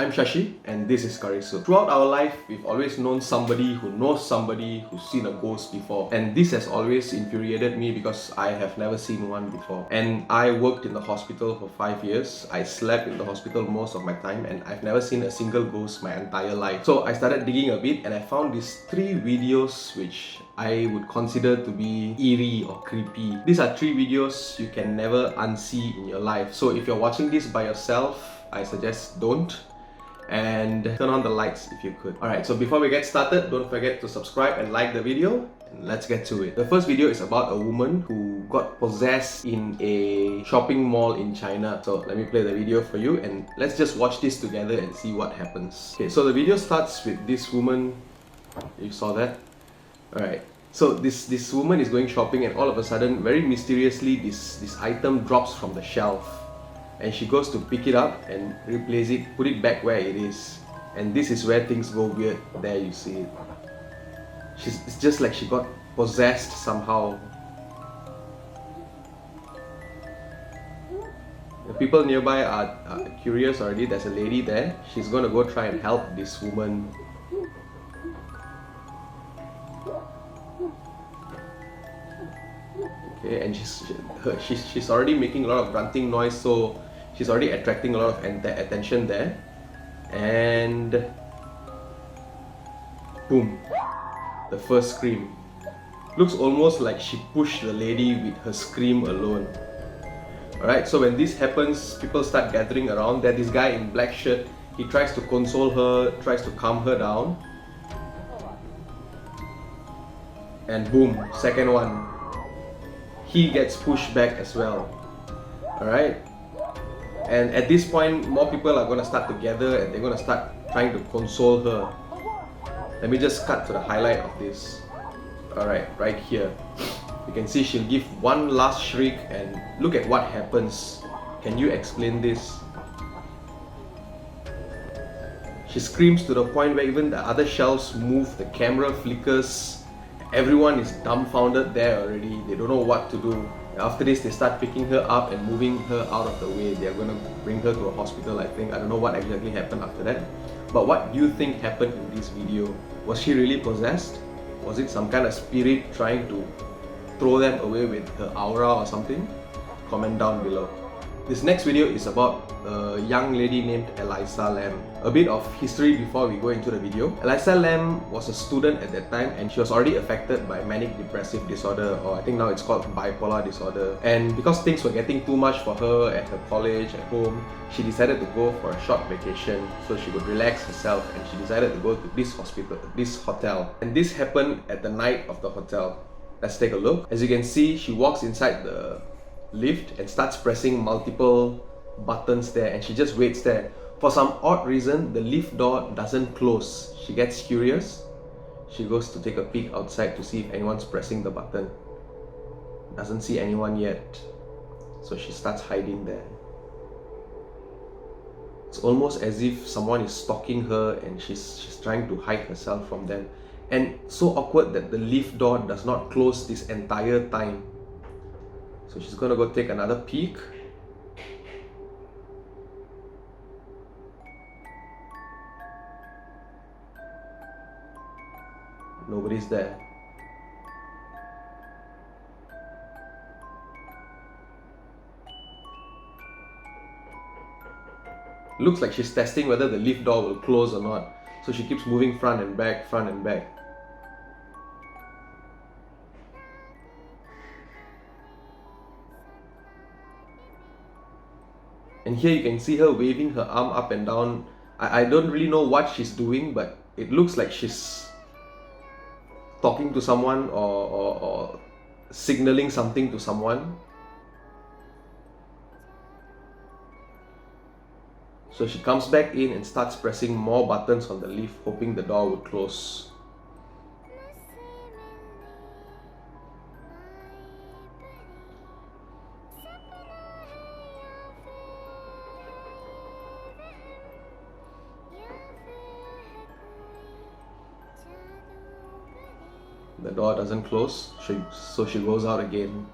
I'm Shashi and this is Karisu. Throughout our life, we've always known somebody who knows somebody who's seen a ghost before. And this has always infuriated me because I have never seen one before. And I worked in the hospital for 5 years. I slept in the hospital most of my time and I've never seen a single ghost my entire life. So I started digging a bit and I found these 3 videos which I would consider to be eerie or creepy. These are 3 videos you can never unsee in your life. So if you're watching this by yourself, I suggest don't. And turn on the lights if you could. Alright, so before we get started, don't forget to subscribe and like the video. And let's get to it. The first video is about a woman who got possessed in a shopping mall in China. So let me play the video for you and let's just watch this together and see what happens. Okay, so the video starts with this woman. You saw that? Alright. So this woman is going shopping and all of a sudden, very mysteriously, this item drops from the shelf. And she goes to pick it up and replace it, put it back where it is. And this is where things go weird. There you see it. It's just like she got possessed somehow. The people nearby are curious already. There's a lady there. She's going to go try and help this woman. Okay, and she's already making a lot of grunting noise, so she's already attracting a lot of attention there. And boom, the first scream. Looks almost like she pushed the lady with her scream alone. Alright, so when this happens, people start gathering around. There's this guy in black shirt. He tries to console her, tries to calm her down. And boom, second one. He gets pushed back as well. Alright? And at this point, more people are going to start to gather and they're going to start trying to console her. Let me just cut to the highlight of this. Alright, right here. You can see she'll give one last shriek and look at what happens. Can you explain this? She screams to the point where even the other shelves move, the camera flickers. Everyone is dumbfounded there already. They don't know what to do. After this, they start picking her up and moving her out of the way. They're going to bring her to a hospital, I think. I don't know what exactly happened after that. But what do you think happened in this video? Was she really possessed? Was it some kind of spirit trying to throw them away with her aura or something? Comment down below. This next video is about a young lady named Elisa Lam. A bit of history before we go into the video. Elisa Lam was a student at that time and she was already affected by manic depressive disorder, or I think now it's called bipolar disorder. And because things were getting too much for her at her college, at home, she decided to go for a short vacation so she could relax herself, and she decided to go to this hotel. And this happened at the night of the hotel. Let's take a look. As you can see, she walks inside the lift and starts pressing multiple buttons there, and she just waits there. For some odd reason, the lift door doesn't close. She gets curious. She goes to take a peek outside to see if anyone's pressing the button. Doesn't see anyone yet. So she starts hiding there. It's almost as if someone is stalking her and she's trying to hide herself from them. And so awkward that the lift door does not close this entire time. So she's gonna go take another peek. Nobody's there. Looks like she's testing whether the lift door will close or not. So she keeps moving front and back, front and back. And here you can see her waving her arm up and down. I don't really know what she's doing, but it looks like she's talking to someone or signaling something to someone. So she comes back in and starts pressing more buttons on the lift, hoping the door would close. The door doesn't close, so she goes out again.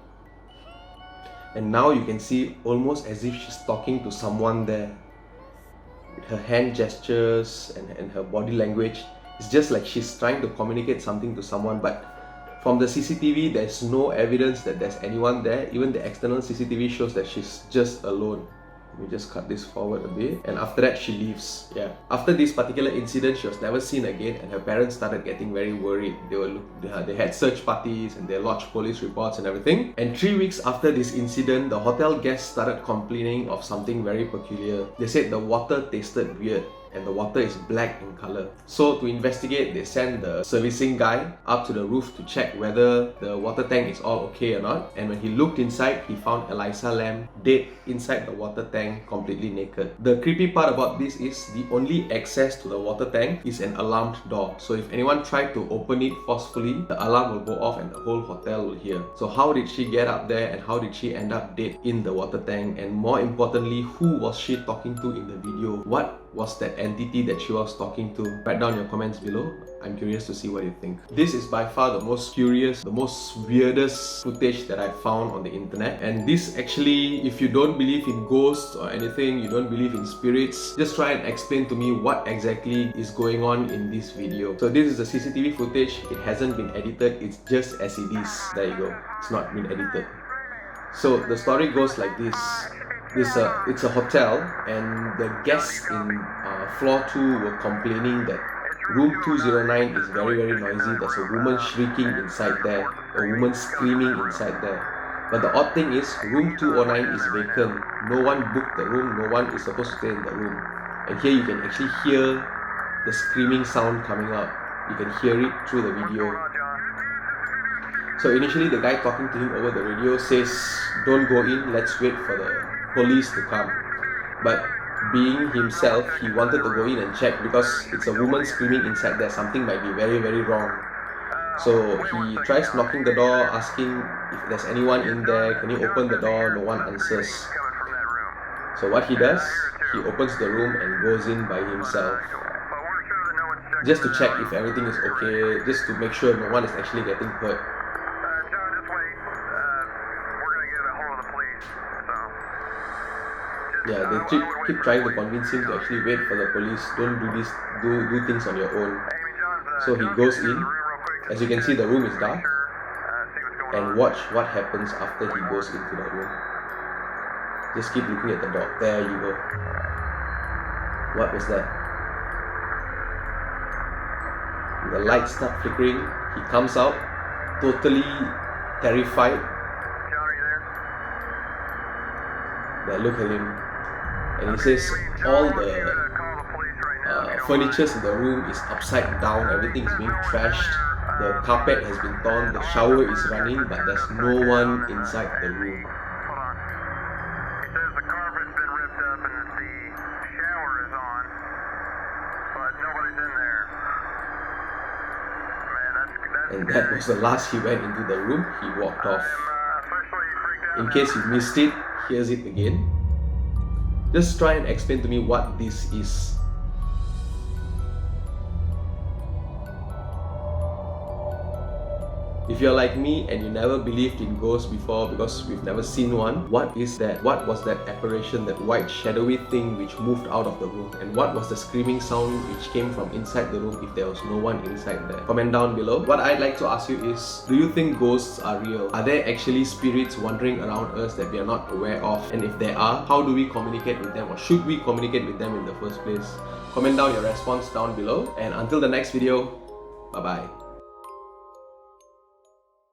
And now you can see almost as if she's talking to someone there. her hand gestures and her body language, it's just like she's trying to communicate something to someone, but from the CCTV, there's no evidence that there's anyone there. Even the external CCTV shows that she's just alone. Let me just cut this forward a bit. And after that, she leaves. Yeah. After this particular incident, she was never seen again, and her parents started getting very worried. They had search parties and they lodged police reports and everything. And 3 weeks after this incident, the hotel guests started complaining of something very peculiar. They said the water tasted weird, and the water is black in color. So to investigate, they sent the servicing guy up to the roof to check whether the water tank is all okay or not. And when he looked inside, he found Eliza Lam dead inside the water tank, completely naked. The creepy part about this is the only access to the water tank is an alarmed door. So if anyone tried to open it forcefully, the alarm will go off and the whole hotel will hear. So how did she get up there, and how did she end up dead in the water tank? And more importantly, who was she talking to in the video? What was that entity that she was talking to? Write down your comments below. I'm curious to see what you think. This is by far the most curious, the most weirdest footage that I found on the internet. And this actually, if you don't believe in ghosts or anything, you don't believe in spirits, just try and explain to me what exactly is going on in this video. So this is the CCTV footage. It hasn't been edited, it's just as it is. There you go. It's not been edited. So the story goes like this. It's a hotel, and the guests in floor 2 were complaining that room 209 is very noisy. There's a woman shrieking inside there, a woman screaming inside there. But the odd thing is, room 209 is vacant. No one booked the room, no one is supposed to stay in the room. And here you can actually hear the screaming sound coming out. You can hear it through the video. So initially the guy talking to him over the radio says, "Don't go in, let's wait for the police to come." But being himself, he wanted to go in and check because it's a woman screaming inside there. Something might be very wrong. So he tries knocking the door, asking if there's anyone in there. Can you open the door? No one answers. So what he does, he opens the room and goes in by himself, just to check if everything is okay, just to make sure no one is actually getting hurt. Yeah, they keep trying to convince him to actually wait for the police. Don't do this, do things on your own. So he goes in. As you can see, the room is dark. And watch what happens after he goes into the room. Just keep looking at the door. There you go. What was that? The lights start flickering. He comes out, totally terrified. Now look at him. And he says all the furniture in the room is upside down, everything is being trashed, the carpet has been torn, the shower is running, but there's no one inside the room. He says the carpet's been ripped up and the shower is on, but nobody's in there. Man, that's and that was the last he went into the room. He walked off. In case you missed it, here's it again. Just try and explain to me what this is. If you're like me and you never believed in ghosts before because we've never seen one, what is that? What was that apparition, that white shadowy thing which moved out of the room? And what was the screaming sound which came from inside the room if there was no one inside there? Comment down below. What I'd like to ask you is, do you think ghosts are real? Are there actually spirits wandering around us that we are not aware of? And if there are, how do we communicate with them, or should we communicate with them in the first place? Comment down your response down below, and until the next video, bye bye.